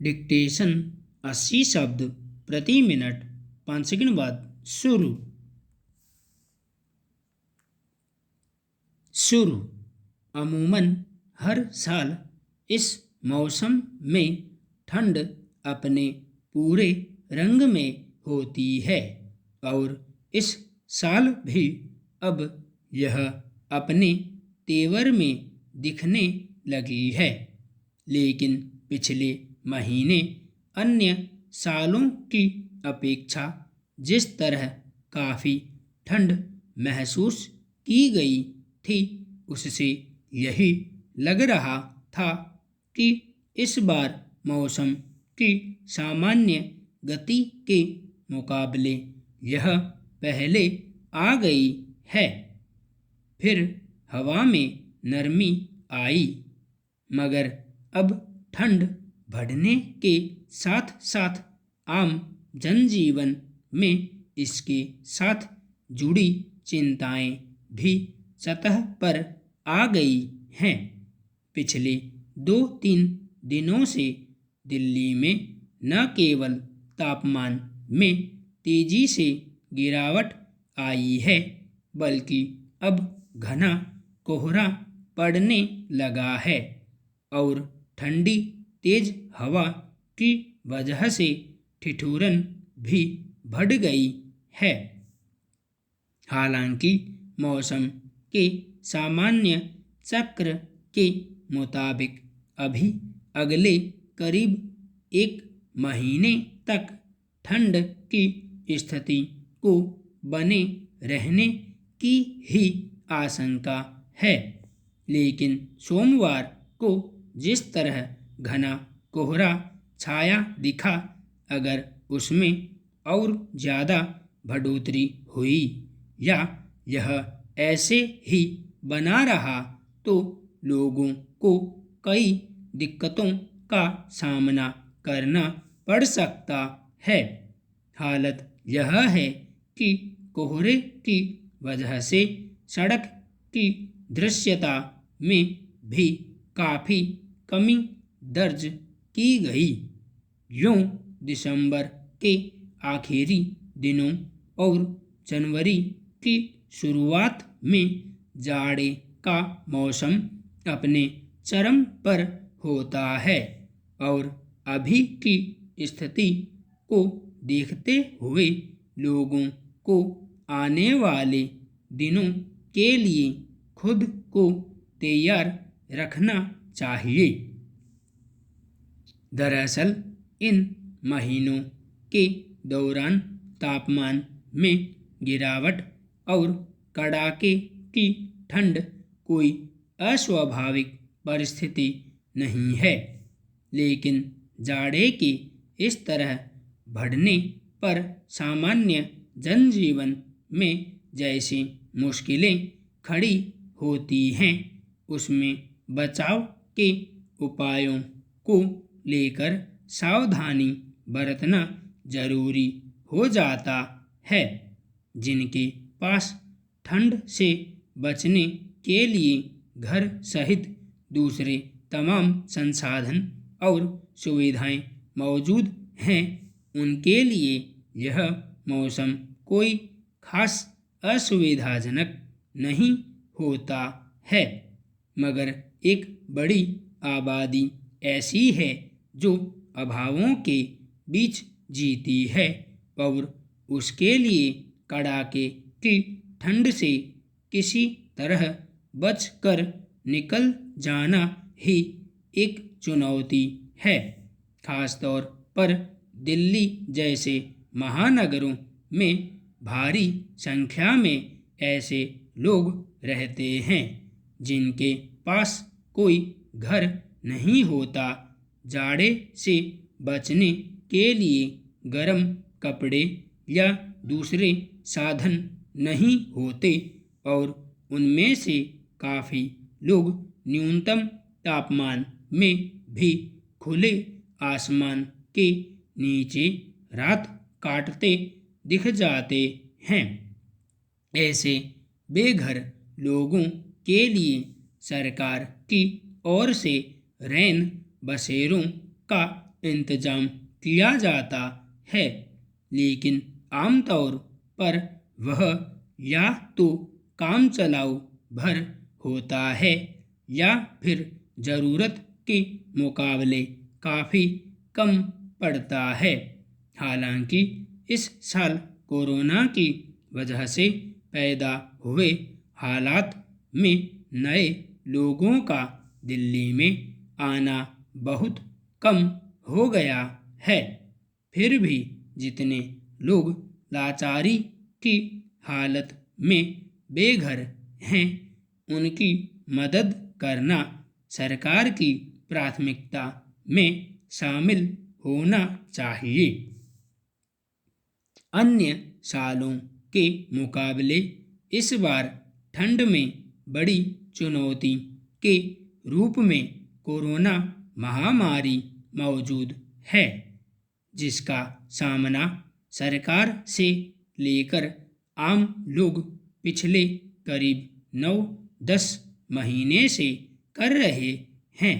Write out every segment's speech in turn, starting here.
Dictation 80 शब्द प्रति minute 5 second बाद शुरू। अमूमन हर साल इस मौसम में ठंड अपने पूरे रंग में होती है और इस साल भी अब यह अपने तेवर में दिखने लगी है। लेकिन पिछले महीने अन्य सालों की अपेक्षा जिस तरह काफ़ी ठंड महसूस की गई थी उससे यही लग रहा था कि इस बार मौसम की सामान्य गति के मुकाबले यह पहले आ गई है। फिर हवा में नरमी आई, मगर अब ठंड बढ़ने के साथ साथ आम जनजीवन में इसके साथ जुड़ी चिंताएं भी सतह पर आ गई हैं। पिछले 2-3 दिनों से दिल्ली में न केवल तापमान में तेजी से गिरावट आई है, बल्कि अब घना कोहरा पड़ने लगा है और ठंडी तेज हवा की वजह से ठिठुरन भी बढ़ गई है। हालांकि मौसम के सामान्य चक्र के मुताबिक अभी अगले करीब 1 महीने तक ठंड की स्थिति को बने रहने की ही आशंका है। लेकिन सोमवार को जिस तरह घना कोहरा छाया दिखा, अगर उसमें और ज़्यादा बढ़ोतरी हुई या यह ऐसे ही बना रहा तो लोगों को कई दिक्कतों का सामना करना पड़ सकता है। हालत यह है कि कोहरे की वजह से सड़क की दृश्यता में भी काफ़ी कमी दर्ज की गई। यूं दिसंबर के आखिरी दिनों और जनवरी की शुरुआत में जाड़े का मौसम अपने चरम पर होता है और अभी की स्थिति को देखते हुए लोगों को आने वाले दिनों के लिए खुद को तैयार रखना चाहिए। दरअसल इन महीनों के दौरान तापमान में गिरावट और कड़ाके की ठंड कोई अस्वाभाविक परिस्थिति नहीं है, लेकिन जाड़े के इस तरह बढ़ने पर सामान्य जनजीवन में जैसी मुश्किलें खड़ी होती हैं, उसमें बचाव के उपायों को लेकर सावधानी बरतना जरूरी हो जाता है। जिनके पास ठंड से बचने के लिए घर सहित दूसरे तमाम संसाधन और सुविधाएं मौजूद हैं, उनके लिए यह मौसम कोई खास असुविधाजनक नहीं होता है। मगर एक बड़ी आबादी ऐसी है जो अभावों के बीच जीती है और उसके लिए कड़ाके की ठंड से किसी तरह बचकर निकल जाना ही एक चुनौती है। खासतौर पर दिल्ली जैसे महानगरों में भारी संख्या में ऐसे लोग रहते हैं जिनके पास कोई घर नहीं होता। जाड़े से बचने के लिए गर्म कपड़े या दूसरे साधन नहीं होते और उनमें से काफ़ी लोग न्यूनतम तापमान में भी खुले आसमान के नीचे रात काटते दिख जाते हैं। ऐसे बेघर लोगों के लिए सरकार की ओर से रैन बसेरों का इंतजाम किया जाता है, लेकिन आमतौर पर वह या तो काम चलाऊ भर होता है या फिर ज़रूरत के मुकाबले काफ़ी कम पड़ता है। हालांकि इस साल कोरोना की वजह से पैदा हुए हालात में नए लोगों का दिल्ली में आना बहुत कम हो गया है। फिर भी जितने लोग लाचारी की हालत में बेघर हैं, उनकी मदद करना सरकार की प्राथमिकता में शामिल होना चाहिए। अन्य सालों के मुकाबले इस बार ठंड में बड़ी चुनौती के रूप में कोरोना महामारी मौजूद है, जिसका सामना सरकार से लेकर आम लोग पिछले करीब 9-10 महीने से कर रहे हैं।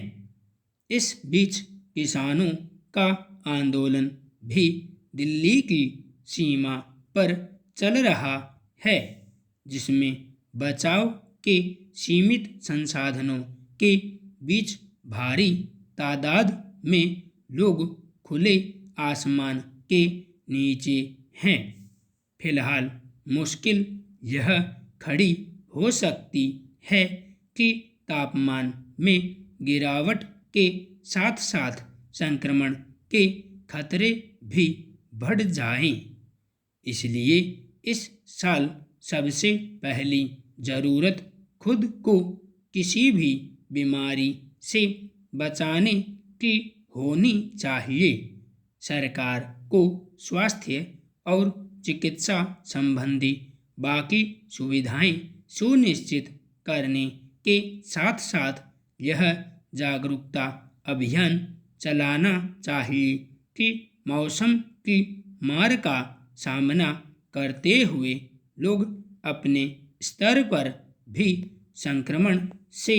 इस बीच किसानों का आंदोलन भी दिल्ली की सीमा पर चल रहा है, जिसमें बचाव के सीमित संसाधनों के बीच भारी तादाद में लोग खुले आसमान के नीचे हैं। फिलहाल मुश्किल यह खड़ी हो सकती है कि तापमान में गिरावट के साथ साथ संक्रमण के खतरे भी बढ़ जाएं। इसलिए इस साल सबसे पहली ज़रूरत खुद को किसी भी बीमारी से बचाने की होनी चाहिए। सरकार को स्वास्थ्य और चिकित्सा संबंधी बाकी सुविधाएं सुनिश्चित करने के साथ साथ यह जागरूकता अभियान चलाना चाहिए कि मौसम की मार का सामना करते हुए लोग अपने स्तर पर भी संक्रमण से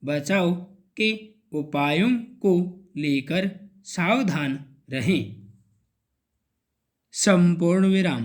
बचाव के उपायों को लेकर सावधान रहें। संपूर्ण विराम।